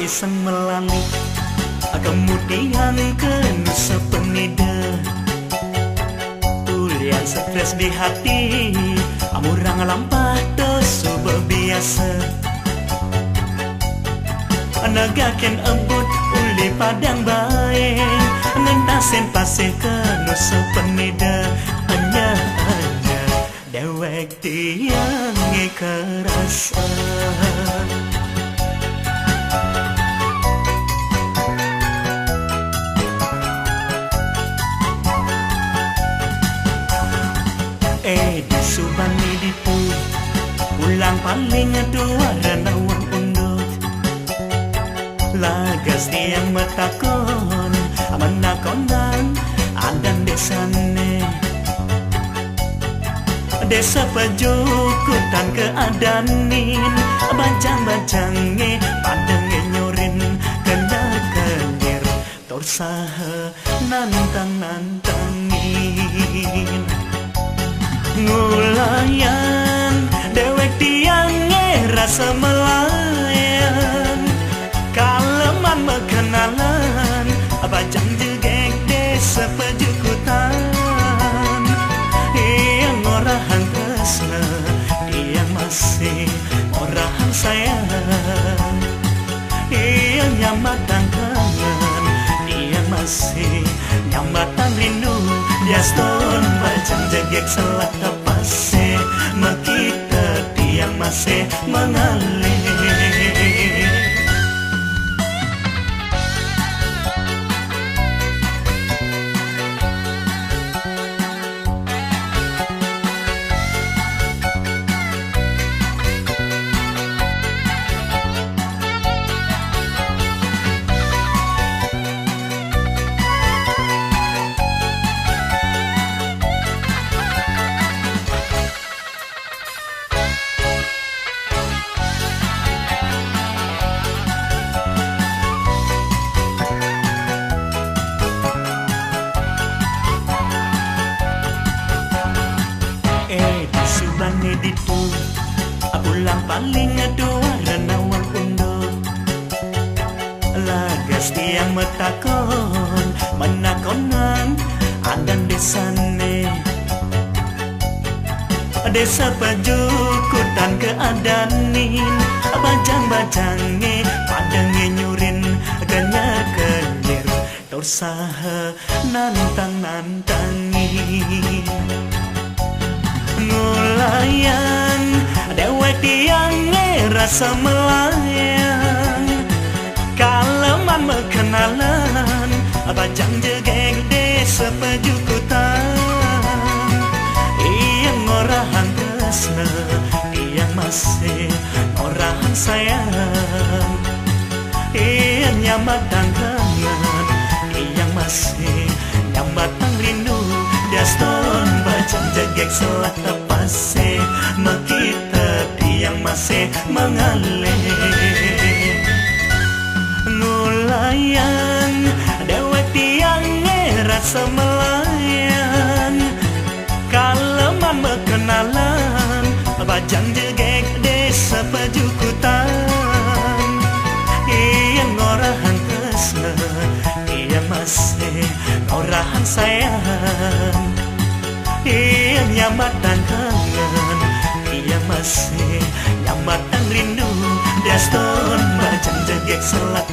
iseng melali kemudian ke Nusa Penida. Ulian stres di hati amurang lampah dosa biasa. Negaken embut uli padang bae ngentasen pasih ke Nusa Penida. Hanya dewek tiang kerasa. Di Subani ditu ulang paling dua renawang undut lagas yang metakon menakonan adan desane desa pajukutan keadanin bancang-bancange padenge nyorin kena kenir torsaha nantang-nantangin ngulayan dewek tiange rasa melayan kaleman mekenalan bajang jegek desa pejukutan yang orahan tresna yang masih orahan sayang yang nyambatan kangen yang masih nyambatan rindu Yaston bajang jegek selak tapase makita tiang masih mengalir. Subani ditu ulang paling dua renawang undut lagas tiang metakon menakonan adan desane desa pajukutan keadanin bajang-bajange padenge nyurin kenya kenyir torsaha nantang-nantangin ngulayan dewek tiange rasa melayang kaleman mekenalan bajang jegek desa pejukutan yang orahan tresna yang masih orahan sayang yang nyambatan kangen yang masih nyambatan rindu Daston bajang jegek selak tapase makita tiang masih mengalir ngulayan dewek tiange rasa melayan kaleman mekenalan bajang jegek desa pajukutan yang orahan tresna yang masih orahan sayang yang nyambatan kangen yang masih nyambatan rindu Daston bajang jegek selak